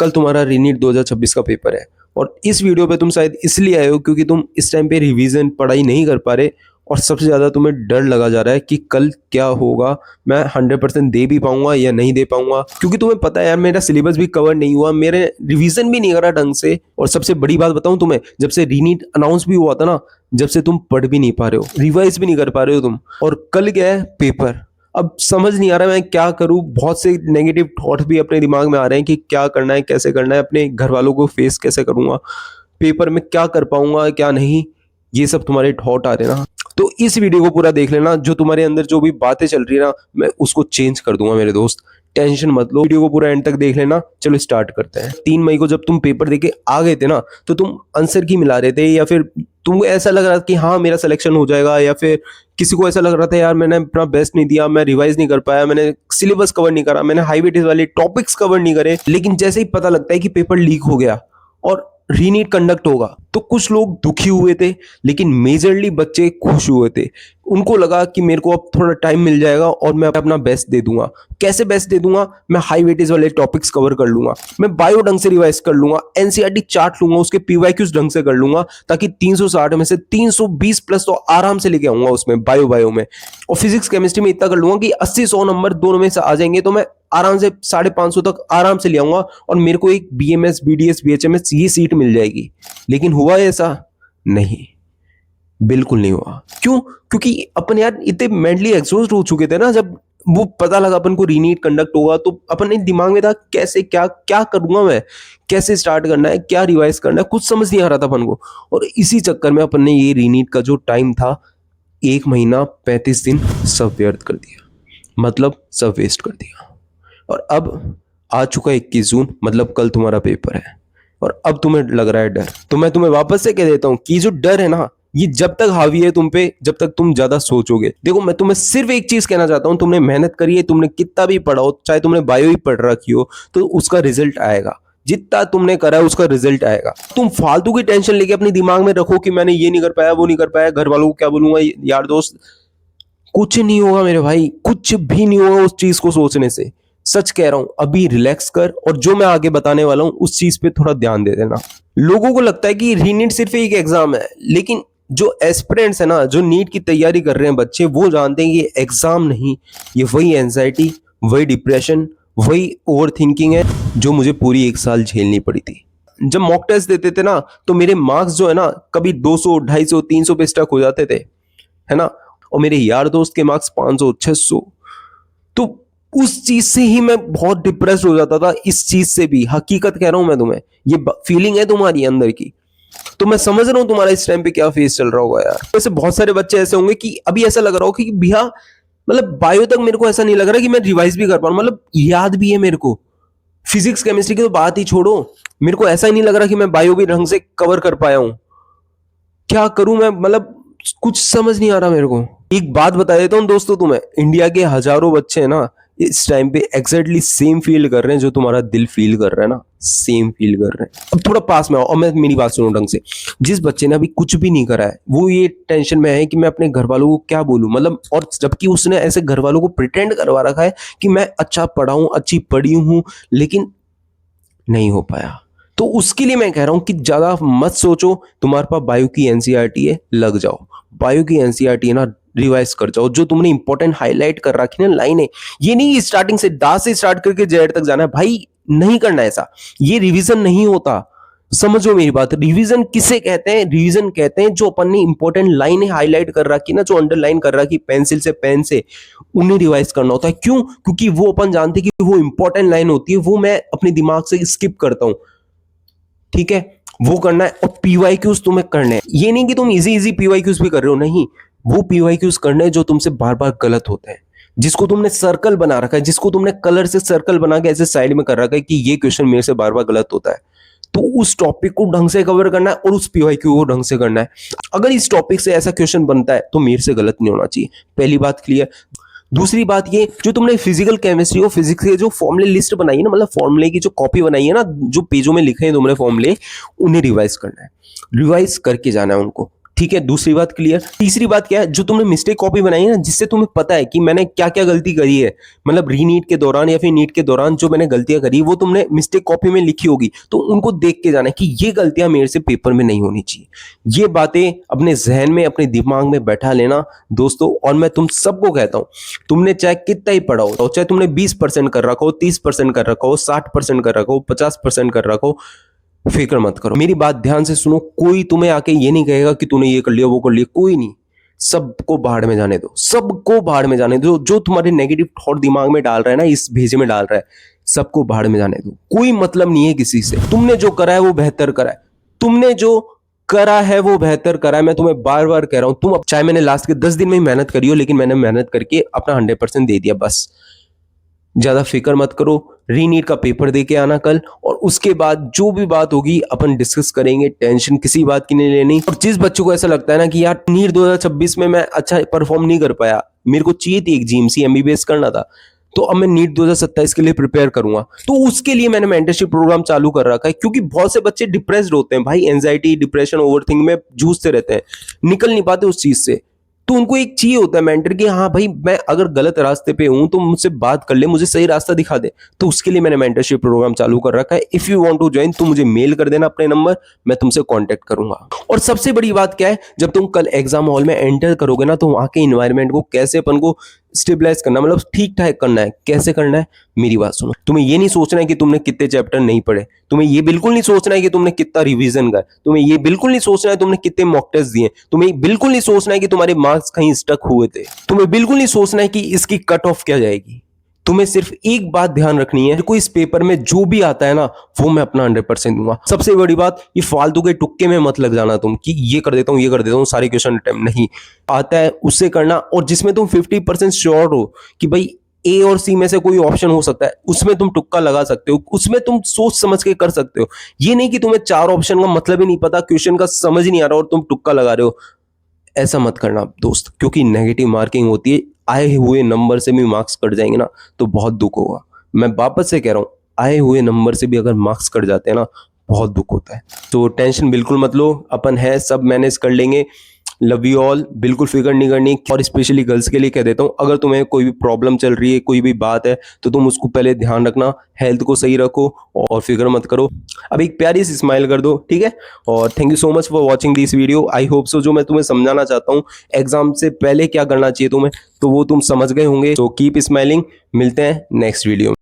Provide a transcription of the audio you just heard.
कल तुम्हारा रीनीट 2026 का पेपर है और इस वीडियो पे तुम शायद इसलिए आए हो क्योंकि तुम इस टाइम पे रिवीजन पढ़ाई नहीं कर पा रहे और सबसे ज़्यादा तुम्हें डर लगा जा रहा है कि कल क्या होगा, मैं 100% दे भी पाऊंगा या नहीं दे पाऊंगा। क्योंकि तुम्हें पता है यार, मेरा सिलेबस भी कवर नहीं हुआ, मेरे रिवीजन भी नहीं करा ढंग से। और सबसे बड़ी बात बताऊं तुम्हें, जब से रीनीट अनाउंस भी हुआ था ना, जब से तुम पढ़ भी नहीं पा रहे हो, रिवाइज भी नहीं कर पा रहे हो तुम। और कल क्या है, पेपर। अब समझ नहीं आ रहा मैं क्या करूं। बहुत से नेगेटिव थॉट भी अपने दिमाग में आ रहे हैं कि क्या करना है, कैसे करना है, अपने घर वालों को फेस कैसे करूंगा, पेपर में क्या कर पाऊंगा क्या नहीं, ये सब तुम्हारे थॉट आ रहे हैं ना। तो इस वीडियो को पूरा देख लेना, जो तुम्हारे अंदर जो भी बातें चल रही है ना, मैं उसको चेंज कर दूंगा मेरे दोस्त। टेंशन मत लो, वीडियो को पूरा एंड तक देख लेना। चलो स्टार्ट करते हैं। 3 मई को जब तुम पेपर देके आ गए थे ना, तो तुम आंसर की मिला रहे थे या फिर तुमको ऐसा लग रहा था कि हाँ मेरा सिलेक्शन हो जाएगा, या फिर किसी को ऐसा लग रहा था यार मैंने अपना बेस्ट नहीं दिया, मैं रिवाइज नहीं कर पाया, मैंने सिलेबस कवर नहीं करा, मैंने हाई वेटेज वाले टॉपिक्स कवर नहीं करे। लेकिन जैसे ही पता लगता है कि पेपर लीक हो गया और रीनीट कंडक्ट होगा, तो कुछ लोग दुखी हुए थे, लेकिन मेजरली बच्चे खुश हुए थे। उनको लगा कि मेरे को अब थोड़ा टाइम मिल जाएगा और मैं अपना बेस्ट दे दूंगा। कैसे बेस्ट दे दूंगा? मैं हाई वेटेज वाले टॉपिक्स कवर कर लूंगा, मैं बायो ढंग से रिवाइज कर लूंगा, एनसीईआरटी चार्ट लूंगा, उसके पीवाईक्यूज ढंग से कर लूंगा, ताकि 360 में से 320 प्लस तो आराम से लेके आऊंगा उसमें बायो में। और फिजिक्स केमिस्ट्री में इतना कर लूंगा कि 80-100 नंबर दोनों में से आ जाएंगे, तो मैं आराम से 550 तक आराम से ले आऊंगा और मेरे को एक बीएमएस, बीडीएस, बीएचएमएस ये सीट मिल जाएगी। लेकिन हुआ ऐसा? नहीं, बिल्कुल नहीं हुआ। क्यों? क्योंकि अपन यार इतने मेंटली एग्जॉस्ट हो चुके थे ना, जब वो पता लगा अपन को रीनीट कंडक्ट होगा, तो अपने दिमाग में था कैसे क्या क्या करूंगा मैं, कैसे स्टार्ट करना है, क्या रिवाइज करना है, कुछ समझ नहीं आ रहा था अपन को। और इसी चक्कर में अपन ने ये रीनीट का जो टाइम था, 1 महीना 35 दिन सब व्यर्थ कर दिया, मतलब सब वेस्ट कर दिया। और अब आ चुका 21 जून, मतलब कल तुम्हारा पेपर है और अब तुम्हें लग रहा है डर। तो मैं तुम्हें वापस से कह देता हूं कि जो डर है ना, ये जब तक हावी है तुम पे, जब तक तुम ज्यादा सोचोगे। देखो, मैं तुम्हें सिर्फ एक चीज कहना चाहता हूं, तुमने मेहनत करी है, तुमने कितना भी पढ़ा हो, चाहे तुमने बायो ही पढ़ रखी हो, तो उसका रिजल्ट आएगा। जितना तुमने करा है उसका रिजल्ट आएगा। तुम फालतू की टेंशन लेके अपने दिमाग में रखो कि मैंने ये नहीं कर पाया, वो नहीं कर पाया, घर वालों को क्या बोलूंगा, यार दोस्त, कुछ नहीं होगा मेरे भाई, कुछ भी नहीं होगा उस चीज को सोचने से। सच कह रहा हूं, अभी रिलैक्स कर और जो मैं आगे बताने वाला हूं उस चीज पे थोड़ा ध्यान दे देना। लोगों को लगता है कि रीनीट सिर्फ एक एग्जाम है, लेकिन जो एस्पिरेंट्स है ना, जो नीट की तैयारी कर रहे हैं बच्चे, वो जानते हैं कि ये एग्जाम नहीं, ये वही एंजाइटी, वही डिप्रेशन, वही ओवर थिंकिंग है जो मुझे पूरी 1 साल झेलनी पड़ी थी। जब मॉक टेस्ट देते थे ना, तो मेरे मार्क्स जो है ना, कभी 200, 250, 300 पे स्टक हो जाते थे, है ना। और मेरे यार दोस्त के मार्क्स 500, 600। तो उस चीज से ही मैं बहुत डिप्रेस हो जाता था। इस चीज से भी, हकीकत कह रहा हूं मैं तुम्हें, ये फीलिंग है तुम्हारी अंदर की। तो मैं समझ रहा हूं तुम्हारा इस टाइम पे क्या फेस चल रहा होगा यार। वैसे बहुत सारे बच्चे ऐसे होंगे कि अभी ऐसा लग रहा हो कि भैया, मतलब बायो तक मेरे को ऐसा नहीं लग रहा कि मैं रिवाइज भी कर पाऊं, मतलब याद भी है मेरे को। फिजिक्स केमिस्ट्री की तो बात ही छोड़ो, मेरे को ऐसा ही नहीं लग रहा कि मैं बायो भी ढंग से कवर कर पाया हूं। क्या करूं मैं, मतलब कुछ समझ नहीं आ रहा मेरे को। एक बात बता देता हूं दोस्तों तुम्हें, इंडिया के हजारों बच्चे हैं ना, इस टाइम पे एग्जैक्टली सेम फील कर रहे हैं जो तुम्हारा दिल फील कर रहा है ना, सेम फील कर रहे हैं। अब थोड़ा पास में आओ और मैं मेरी बात सुनो ढंग से। जिस बच्चे ने अभी कुछ भी नहीं करा है, वो ये टेंशन में है कि मैं अपने घर वालों को क्या बोलूं, मतलब, और जबकि उसने ऐसे घर वालों को प्रिटेंड करवा रखा है कि मैं अच्छा पढ़ा हूं, अच्छी पढ़ी हूं, लेकिन नहीं हो पाया। तो उसके लिए मैं कह रहा हूं कि ज्यादा मत सोचो। तुम्हारे पास बायो की एनसीईआरटी है, लग जाओ। बायो की एनसीईआरटी है ना, रिवाइज कर जाओ। जो तुमने इंपॉर्टेंट हाईलाइट कर रखी ना लाइनें, ये नहीं स्टार्टिंग से दा से स्टार्ट करके जेड तक जाना है भाई, नहीं करना ऐसा। ये रिवीजन नहीं होता, समझो मेरी बात। रिवीजन किसे कहते हैं? रिवीजन कहते हैं जो अपन ने इंपॉर्टेंट लाइनें हाईलाइट कर रखी ना, जो अंडरलाइन कर रखी पेंसिल से, पेन से, उन्हें रिवाइज करना होता है। क्यों? क्योंकि वो अपन जानते हैं कि वो इंपॉर्टेंट लाइन होती है, वो मैं अपने दिमाग से स्किप करता हूं। ठीक है, वो करना है। और पीवाईक्यूज तुम्हें करने हैं, ये नहीं कि तुम इजी पीवाईक्यूज भी कर रहे हो, नहीं। वो पीवाईक्यूज करने हैं जो तुमसे बार बार गलत होते हैं, जिसको तुमने सर्कल बना रखा है, जिसको तुमने कलर से सर्कल बना के ऐसे साइड में कर रखा है कि ये क्वेश्चन मेरे से बार बार गलत होता है। तो उस टॉपिक को ढंग से कवर करना है और उस पीवाईक्यू को ढंग से करना है। अगर इस टॉपिक से ऐसा क्वेश्चन बनता है तो मेरे से गलत नहीं होना चाहिए। पहली बात क्लियर। दूसरी बात ये, जो तुमने फिजिकल केमिस्ट्री और फिजिक्स के जो फॉर्मूले लिस्ट बनाई है ना, मतलब फॉर्मूले की जो कॉपी बनाई है ना, जो पेजों में लिखे हैं तुमने फॉर्मूले, उन्हें रिवाइज करना है, रिवाइज करके जाना है उनको। ठीक है, दूसरी बात क्लियर। तीसरी बात क्या है, जो तुमने मिस्टेक कॉपी बनाई है ना, जिससे तुम्हें पता है कि मैंने क्या क्या गलती करी है, मतलब रीनीट के दौरान या फिर नीट के दौरान जो मैंने गलतियां करी वो तुमने मिस्टेक कॉपी में लिखी होगी, तो उनको देख के जाना कि ये गलतियां मेरे से पेपर में नहीं होनी चाहिए। ये बातें अपने जहन में, अपने दिमाग में बैठा लेना दोस्तों। और मैं तुम सबको कहता हूं, तुमने चाहे कितना ही पढ़ा हो, चाहे तुमने 20% कर रखा हो, 30% कर रखा हो, 60% कर रखा हो, 50% कर रखा हो, फिक्र मत करो। मेरी बात ध्यान से सुनो, कोई तुम्हें आके ये नहीं कहेगा कि तूने ये कर लिया वो कर लिया, कोई नहीं। सबको भाड़ में जाने दो, सबको भाड़ में जाने दो। जो तुम्हारे नेगेटिव थॉट दिमाग में डाल रहा है ना, इस भेजे में डाल रहा है, सबको भाड़ में जाने दो। कोई मतलब नहीं है किसी से। तुमने जो करा है वो बेहतर करा है, तुमने जो करा है वो बेहतर करा है। मैं तुम्हें बार बार कह रहा हूं, तुम चाहे मैंने लास्ट के 10 दिन में ही मेहनत करी हो, लेकिन मैंने मेहनत करके अपना 100% दे दिया। बस ज्यादा फिक्र मत करो। रीनीट का पेपर दे के आना कल, और उसके बाद जो भी बात होगी अपन डिस्कस करेंगे। टेंशन किसी बात की नहीं लेनी। और जिस बच्चों को ऐसा लगता है ना कि यार नीट 2026 में मैं अच्छा परफॉर्म नहीं कर पाया, मेरे को चाहिए थी एक जीएमसी एमबीबीएस करना था, तो अब मैं नीट 2027 के लिए प्रिपेयर करूंगा, तो उसके लिए मैंने मेंटरशिप प्रोग्राम चालू कर रखा है। क्योंकि बहुत से बच्चे डिप्रेस्ड होते हैं भाई, एंजाइटी, डिप्रेशन, ओवरथिंकिंग में जूझते रहते हैं, निकल नहीं पाते उस चीज से। तो उनको एक चाहिए होता है मेंटर कि हाँ भाई, मैं अगर गलत रास्ते पे हूं तो मुझसे बात कर ले, मुझे सही रास्ता दिखा दे। तो उसके लिए मैंने मेंटरशिप प्रोग्राम चालू कर रखा है। If you want to join तो मुझे मेल कर देना अपने नंबर, मैं तुमसे कांटेक्ट करूंगा। और सबसे बड़ी बात क्या है, जब तुम कल एग्जाम हॉल में एंटर करोगे ना, तो वहां के इन्वायरमेंट को कैसे अपन को स्टेबलाइज करना, मतलब ठीक ठाक करना है, कैसे करना है, मेरी बात सुनो। तुम्हें ये नहीं सोचना है कि तुमने कितने चैप्टर नहीं पढ़े, तुम्हें ये बिल्कुल नहीं सोचना है कि तुमने कितना रिवीजन कर, तुम्हें ये बिल्कुल नहीं सोचना है तुमने कितने मॉक टेस्ट दिए, तुम्हें बिल्कुल नहीं सोचना है कि तुम्हारे मार्क्स कहीं स्टक हुए थे, तुम्हें बिल्कुल नहीं सोचना है कि इसकी कट ऑफ क्या जाएगी। तुम्हें सिर्फ एक बात ध्यान रखनी है, कोई इस पेपर में जो भी आता है ना, वो मैं अपना 100% दूंगा। सबसे बड़ी बात, ये फालतू के तुक्के में मत लग जाना तुम कि ये कर देता हूं, ये कर देता हूं, सारे क्वेश्चन अटेम्प्ट नहीं आता है उससे करना। और जिसमें तुम 50% श्योर हो कि भाई ए और सी में से कोई ऑप्शन हो सकता है, उसमें तुम तुक्का लगा सकते हो, उसमें तुम सोच समझ के कर सकते हो। ये नहीं कि तुम्हें 4 ऑप्शन का मतलब ही नहीं पता, क्वेश्चन का समझ ही नहीं आ रहा और तुम तुक्का लगा रहे हो। ऐसा मत करना दोस्त, क्योंकि नेगेटिव मार्किंग होती है। आए हुए नंबर से भी मार्क्स कट जाएंगे ना, तो बहुत दुख होगा। मैं वापस से कह रहा हूं, आए हुए नंबर से भी अगर मार्क्स कट जाते हैं ना, बहुत दुख होता है। तो टेंशन बिल्कुल मत लो, अपन है, सब मैनेज कर लेंगे। लव यू ऑल, बिल्कुल फिक्र नहीं करनी। और स्पेशली गर्ल्स के लिए कह देता हूँ, अगर तुम्हें कोई भी प्रॉब्लम चल रही है, कोई भी बात है, तो तुम उसको पहले ध्यान रखना, हेल्थ को सही रखो और फिक्र मत करो। अब एक प्यारी सी स्माइल कर दो, ठीक है। और thank you so much for watching this video. I hope so जो मैं तुम्हें समझाना चाहता हूँ एग्जाम से पहले क्या करना चाहिए तुम्हें, तो वो तुम समझ गए होंगे। तो कीप स्माइलिंग, मिलते हैं नेक्स्ट वीडियो में।